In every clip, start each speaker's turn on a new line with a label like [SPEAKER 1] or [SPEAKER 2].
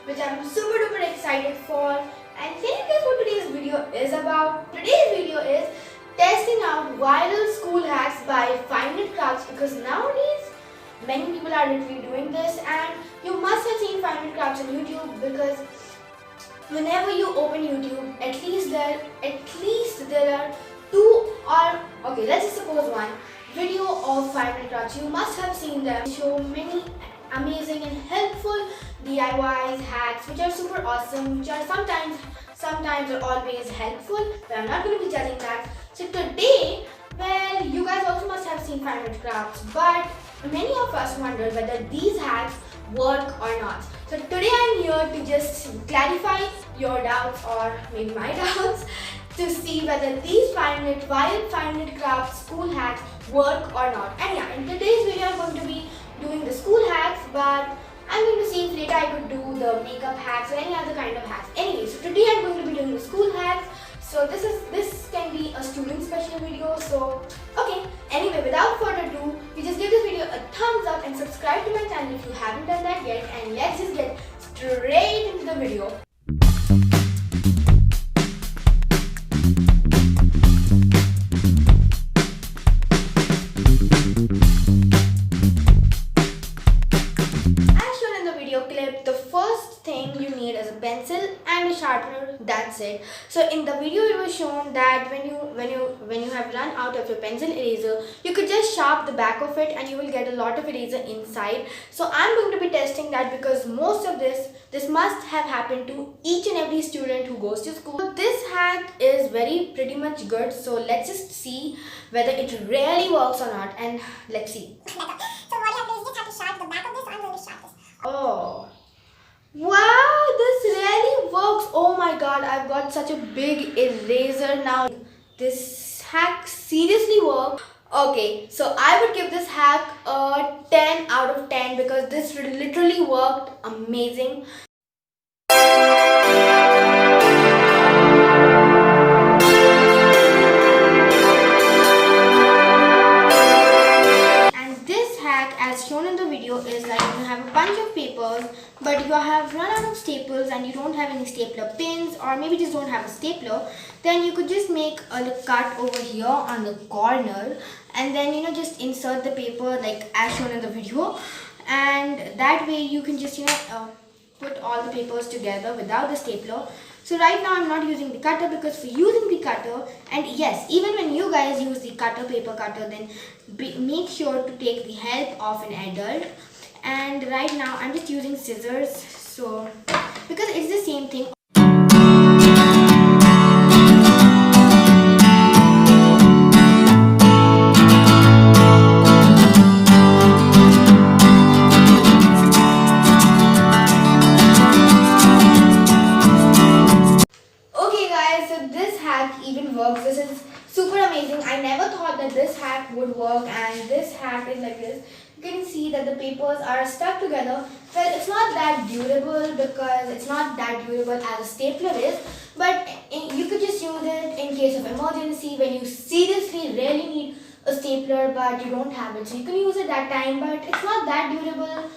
[SPEAKER 1] which I'm super duper excited for. And can you guess what today's video is about? Today's video is testing out viral school hacks by 5-minute crafts, because nowadays many people are literally doing this, and you must have seen 5-minute crafts on YouTube, because whenever you open YouTube, at least there are two, or okay, let's just suppose one video of 5-minute crafts. You must have seen them. Show many amazing and helpful DIYs, hacks, which are super awesome, which are sometimes or always helpful, but I'm not going to be judging that. So today, well, you guys also must have seen 5-minute crafts, but many of us wonder whether these hacks work or not. So today I'm here to just clarify your doubts, or maybe my doubts, to see whether these 5-minute craft school hacks work or not. And yeah, in today's video I'm going to be doing the school hacks, but I'm going to see if later I could do the makeup hacks or any other kind of hacks. Anyway, so today I'm going to be doing the school hacks. So this can be a student special video. So okay, anyway, without further ado, you just give this video a thumbs up and subscribe to my channel if you haven't done that yet, and let's just get straight into the video. The first thing you need is a pencil and a sharpener. That's it. So in the video it was shown that when you have run out of your pencil eraser, you could just sharp the back of it and you will get a lot of eraser inside. So I'm going to be testing that, because most of this must have happened to each and every student who goes to school. So this hack is pretty much good. So let's just see whether it really works or not, and let's see.
[SPEAKER 2] So what you have to do is just have to sharp the back of this. I'm going to sharp this.
[SPEAKER 1] Oh. Wow, this really works. Oh my god, I've got such a big eraser now. This hack seriously works. Okay, so I would give this hack a 10 out of 10, because this literally worked amazing. As shown in the video is like you have a bunch of papers, but you have run out of staples and you don't have any stapler pins, or maybe just don't have a stapler, then you could just make a cut over here on the corner, and then just insert the paper like as shown in the video, and that way you can just put all the papers together without the stapler. So right now I'm not using the cutter, because for using the cutter, and yes, even when you guys use the paper cutter, then make sure to take the help of an adult. And right now I'm just using scissors, so because it's the same thing. Even works. This is super amazing. I never thought that this hack would work, and this hack is like this. You can see that the papers are stuck together. Well, it's not that durable, because it's not that durable as a stapler is, but you could just use it in case of emergency, when you seriously really need a stapler but you don't have it. So you can use it that time, but it's not that durable.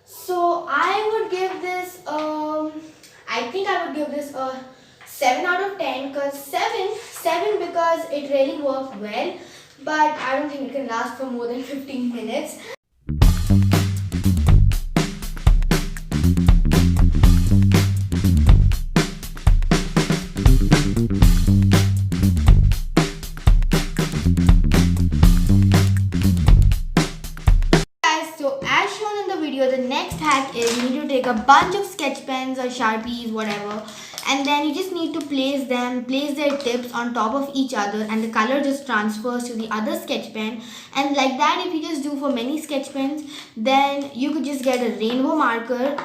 [SPEAKER 1] So I would give this I think I would give this a 7 out of 10, because 7 because it really worked well, but I don't think it can last for more than 15 minutes. Guys, so as shown in the video, the next hack is you need to take a bunch of sketch pens or Sharpies, whatever, and then you just need to place their tips on top of each other, and the color just transfers to the other sketch pen. And like that, if you just do for many sketch pens, then you could just get a rainbow marker.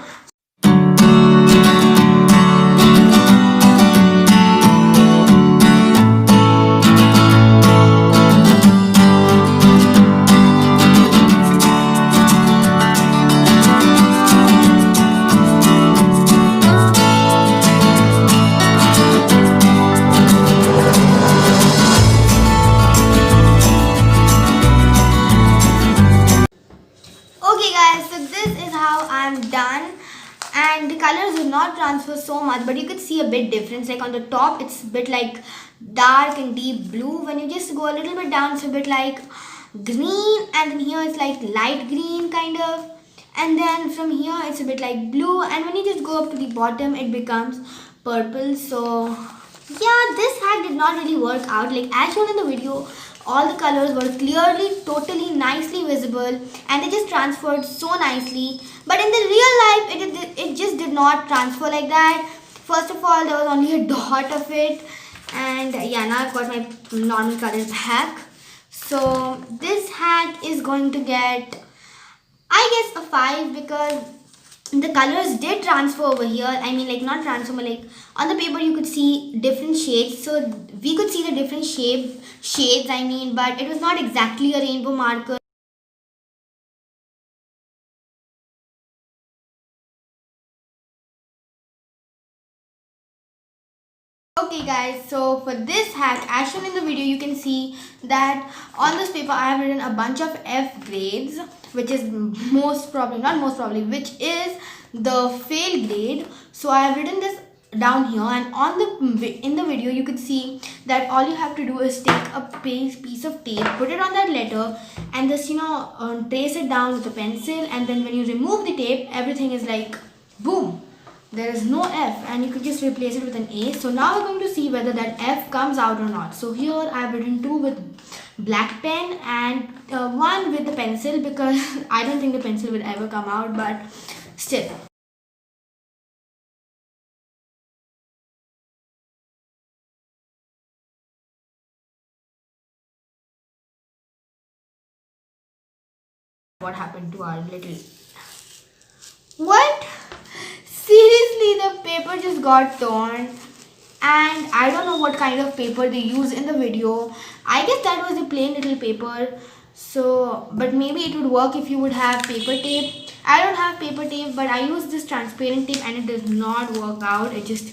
[SPEAKER 1] Okay guys, so this is how I'm done. and the colors did not transfer so much, but you could see a bit difference. Like on the top it's a bit like dark and deep blue. When you just go a little bit down, it's a bit like green, and then here it's like light green kind of, and then from here it's a bit like blue, and when you just go up to the bottom it becomes purple. So yeah, this hack did not really work out. Like as shown in the video, all the colors were clearly totally nicely visible and they just transferred so nicely, but in the real life it just did not transfer like that. First of all, there was only a dot of it, and yeah, now I've got my normal colors back. So this hack is going to get, I guess, a 5 because the colors did transfer over here. I mean, like not transfer, but like on the paper you could see different shades. So we could see the different shades, I mean, but it was not exactly a rainbow marker. Okay guys, so for this hack, as shown in the video, you can see that on this paper I have written a bunch of F grades, which is which is the fail grade. So I have written this down here, and in the video you could see that all you have to do is take a piece of tape, put it on that letter, and just trace it down with a pencil, and then when you remove the tape, everything is like boom. There is no F, and you could just replace it with an A. So now we're going to see whether that F comes out or not. So here I have written 2 with black pen and 1 with the pencil, because I don't think the pencil will ever come out, but still. What happened to our little... What? Seriously, the paper just got torn, and I don't know what kind of paper they use in the video. I guess that was the plain little paper. So, but maybe it would work if you would have paper tape. I don't have paper tape, but I used this transparent tape and it did not work out. It just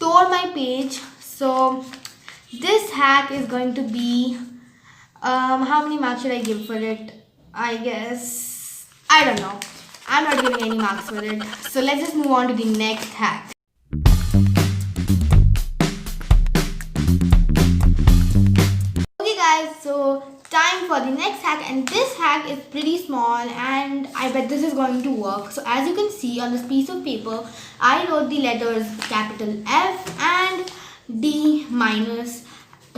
[SPEAKER 1] tore my page. So this hack is going to be, how many marks should I give for it? I guess, I don't know. I'm not giving any marks for it. So let's just move on to the next hack. Okay guys, so time for the next hack, and this hack is pretty small and I bet this is going to work. So as you can see on this piece of paper, I wrote the letters capital F and D minus.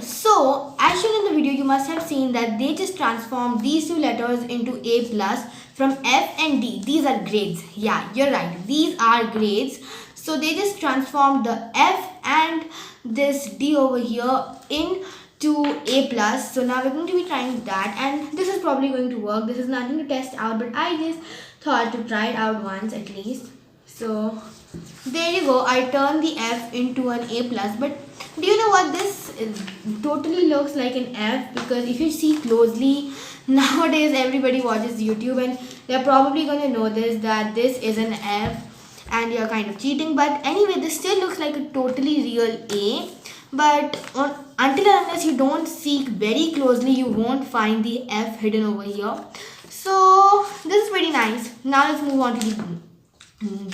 [SPEAKER 1] So as shown in the video, you must have seen that they just transformed these 2 letters into A plus from F and D. These are grades. Yeah, you're right. These are grades. So they just transformed the F and this D over here into A plus. So now we're going to be trying that, and this is probably going to work. This is nothing to test out, but I just thought to try it out once at least. So there you go. I turned the F into an A plus, but do you know what, this totally looks like an F, because if you see closely, nowadays everybody watches YouTube and they're probably going to notice that this is an F and you're kind of cheating. But anyway, this still looks like a totally real A, but until and unless you don't seek very closely, you won't find the F hidden over here. So this is pretty nice. Now let's move on to the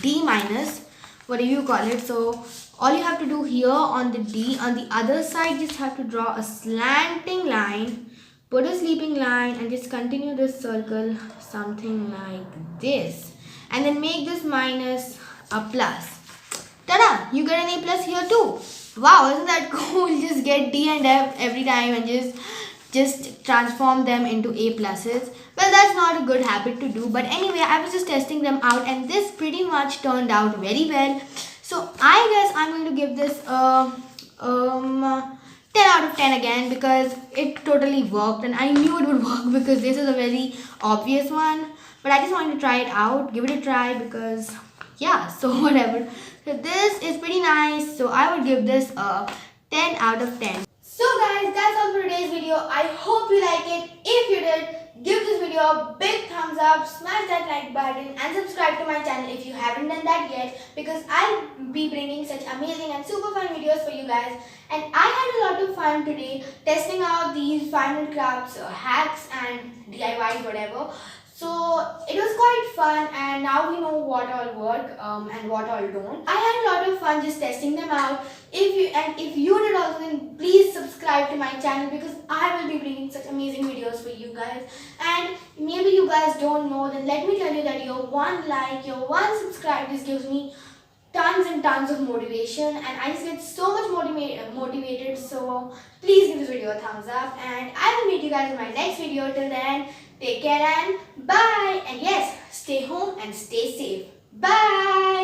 [SPEAKER 1] D minus, whatever you call it. So all you have to do here on the D, on the other side, just have to draw a slanting line, put a sleeping line, and just continue this circle something like this, and then make this minus a plus. Ta-da! You get an A plus here too. Wow, isn't that cool? Just get D and F every time and just transform them into A pluses. Well, that's not a good habit to do, but anyway, I was just testing them out and this pretty much turned out very well. So I guess I'm going to give this 10 out of 10 again, because it totally worked and I knew it would work because this is a very obvious one. But I just wanted to try it out, give it a try, because yeah, so whatever. So this is pretty nice. So I would give this a 10 out of 10. So guys, that's all for today's video. I hope you like it. If you did, give this video a big thumbs up, smash that like button and subscribe to my channel if you haven't done that yet, because I'll be bringing such amazing and super fun videos for you guys. And I had a lot of fun today testing out these final crafts, hacks and DIYs, whatever. So it was quite fun, and now we know what all work and what all don't. I had a lot of fun just testing them out. If you did also, then please subscribe to my channel because I will be bringing such amazing videos for you guys. And maybe you guys don't know, then let me tell you that your one like, your one subscribe just gives me tons and tons of motivation, and I just get so much motivated. So please give this video a thumbs up, and I will meet you guys in my next video. Till then, take care and bye. And yes, stay home and stay safe. Bye.